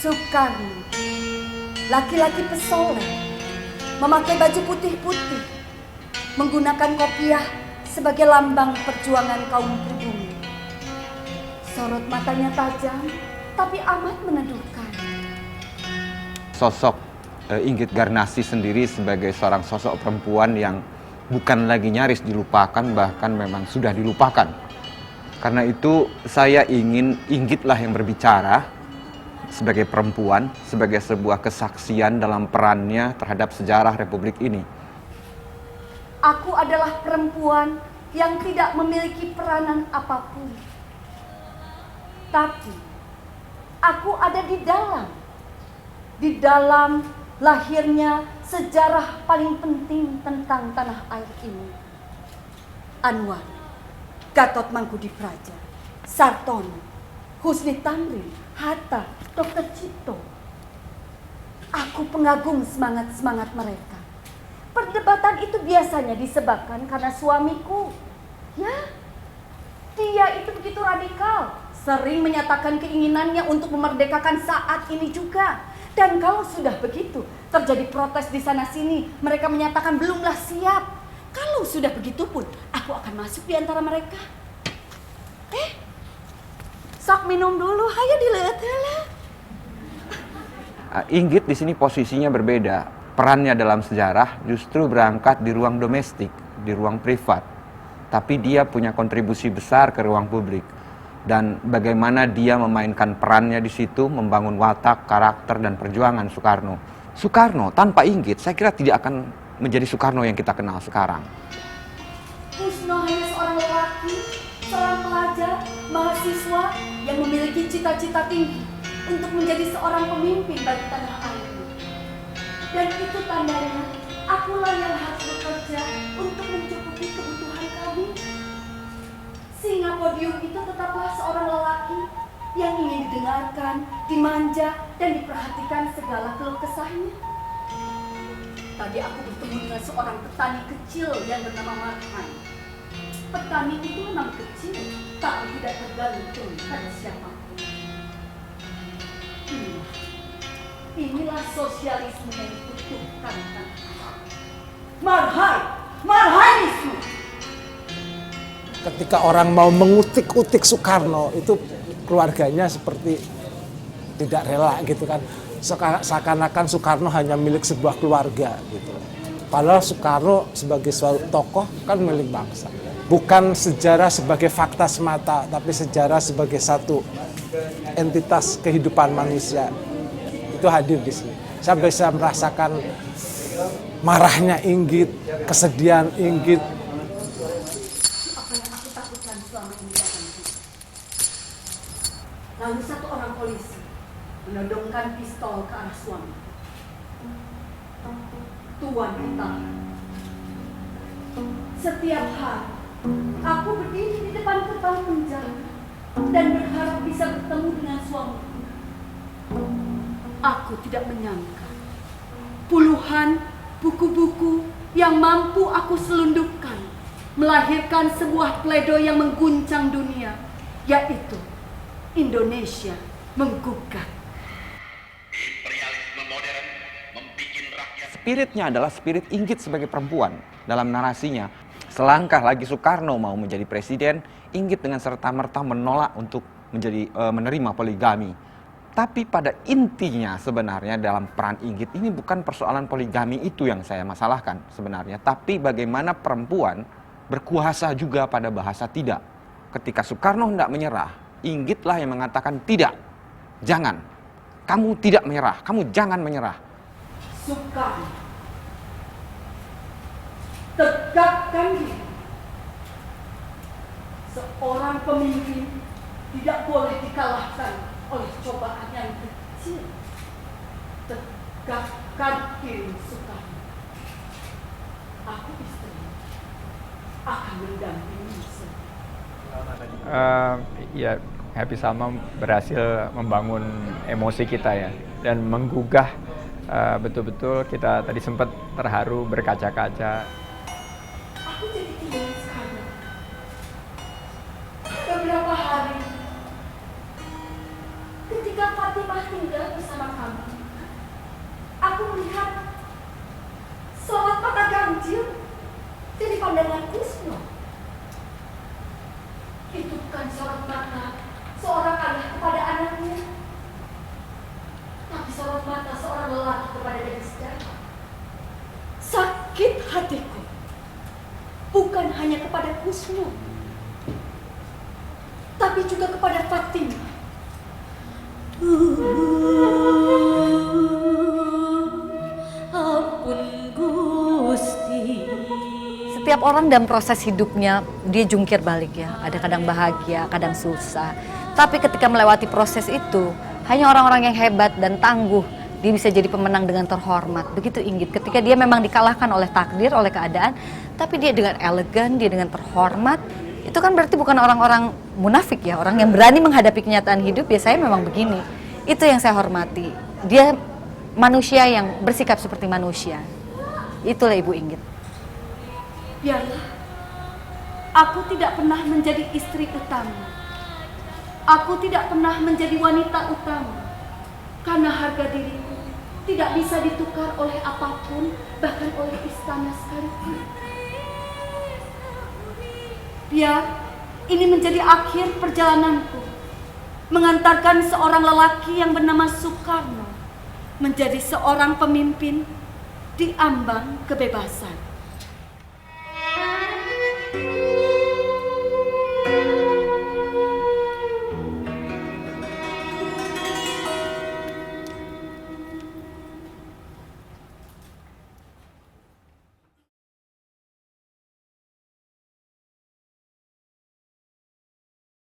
Soekarno, laki-laki pesoleh, memakai baju putih-putih, menggunakan kopiah sebagai lambang perjuangan kaum pribumi. Sorot matanya tajam, tapi amat meneduhkan. Sosok Inggit Garnasi sendiri sebagai seorang sosok perempuan yang bukan lagi nyaris dilupakan, bahkan memang sudah dilupakan. Karena itu saya ingin Inggitlah yang berbicara sebagai perempuan, sebagai sebuah kesaksian dalam perannya terhadap sejarah Republik ini. Aku adalah perempuan yang tidak memiliki peranan apapun. Tapi aku ada di dalam lahirnya sejarah paling penting tentang tanah air ini. Anwar, Gatot Mangkudipraja, Sartono, Husni Tamrin, Hatta, Dr. Cipto. Aku pengagum semangat-semangat mereka. Perdebatan itu biasanya disebabkan karena suamiku. Ya, dia itu begitu radikal. Sering menyatakan keinginannya untuk memerdekakan saat ini juga. Dan kalau sudah begitu, terjadi protes di sana-sini. Mereka menyatakan belumlah siap. Kalau sudah begitu pun, aku akan masuk di antara mereka. Sok minum dulu, hayo dileut heula. Inggit di sini posisinya berbeda. Perannya dalam sejarah justru berangkat di ruang domestik, di ruang privat. Tapi dia punya kontribusi besar ke ruang publik. Dan bagaimana dia memainkan perannya di situ, membangun watak, karakter, dan perjuangan Soekarno. Soekarno tanpa Inggit, saya kira tidak akan menjadi Soekarno yang kita kenal sekarang. Kusno hanya seorang lelaki, seorang pelajar, mahasiswa yang memiliki cita-cita tinggi untuk menjadi seorang pemimpin bagi tanah air. Dan itu tandanya, akulah yang harus bekerja untuk mencukupi kebutuhan kami. Singa podium itu tetaplah seorang lelaki yang ingin didengarkan, dimanja, dan diperhatikan segala keluh kesahnya. Tadi aku bertemu dengan seorang petani kecil yang bernama Marhan. Petani itu memang kecil, tapi tidak tergantung pada siapapun. Inilah sosialisme yang dibutuhkan. Marhanisme. Ketika orang mau mengutik-utik Soekarno, itu keluarganya seperti tidak rela gitu kan. Seakan-akan Soekarno hanya milik sebuah keluarga gitu. Padahal Soekarno sebagai suatu tokoh kan milik bangsa. Bukan sejarah sebagai fakta semata, tapi sejarah sebagai satu entitas kehidupan manusia. Itu hadir di sini. Saya bisa merasakan marahnya Inggit, kesedihan Inggit. Apa yang aku takutkan selama ini datang. Lalu satu orang polisi menodongkan pistol ke arah suami. Tuan kita. Setiap hari aku berdiri di depan gerbang penjara dan berharap bisa bertemu dengan suamiku. Aku tidak menyangka puluhan buku-buku yang mampu aku selundupkan melahirkan sebuah pledo yang mengguncang dunia, yaitu Indonesia menggugat. Imperialisme modern membikin rakyat. Spiritnya adalah spirit Inggit sebagai perempuan dalam narasinya. Selangkah lagi Soekarno mau menjadi presiden, Inggit dengan serta-merta menolak untuk menerima poligami. Tapi pada intinya sebenarnya dalam peran Inggit ini bukan persoalan poligami itu yang saya masalahkan sebenarnya. Tapi bagaimana perempuan berkuasa juga pada bahasa tidak. Ketika Soekarno hendak menyerah, Inggitlah yang mengatakan tidak, jangan. Kamu tidak menyerah, kamu jangan menyerah. Soekarno, tegakkan diri. Seorang pemimpin tidak boleh dikalahkan oleh cobaan yang kecil. Tegakkan diri, Soekarno. Aku istri akan mendampingi. Ya, Happy Salma berhasil membangun emosi kita ya, dan menggugah betul-betul. Kita tadi sempat terharu berkaca-kaca. Aku jadi tinggal sekarang. Beberapa hari ketika Fatimah pernah tinggal bersama kamu, aku melihat sorot mata ganjil jadi pandangan Kusno. Itu bukan sorot mata seorang ayah kepada anaknya, tapi sorot mata seorang lelaki kepada gadis daya. Sakit hatiku bukan hanya kepada Kusno, tapi juga kepada Fatimah. Ampun Gusti. Setiap orang dalam proses hidupnya dia jungkir balik ya. Ada kadang bahagia, kadang susah. Tapi ketika melewati proses itu, hanya orang-orang yang hebat dan tangguh dia bisa jadi pemenang dengan terhormat. Begitu Inggit, ketika dia memang dikalahkan oleh takdir, oleh keadaan, tapi dia dengan elegan, dia dengan terhormat. Itu kan berarti bukan orang-orang munafik ya, orang yang berani menghadapi kenyataan hidup. Biasanya memang begini. Itu yang saya hormati. Dia manusia yang bersikap seperti manusia. Itulah Ibu Inggit. Biarlah, aku tidak pernah menjadi istri utama. Aku tidak pernah menjadi wanita utama. Karena harga diriku tidak bisa ditukar oleh apapun, bahkan oleh istana sekalipun. Biar ini menjadi akhir perjalananku, mengantarkan seorang lelaki yang bernama Soekarno menjadi seorang pemimpin di ambang kebebasan.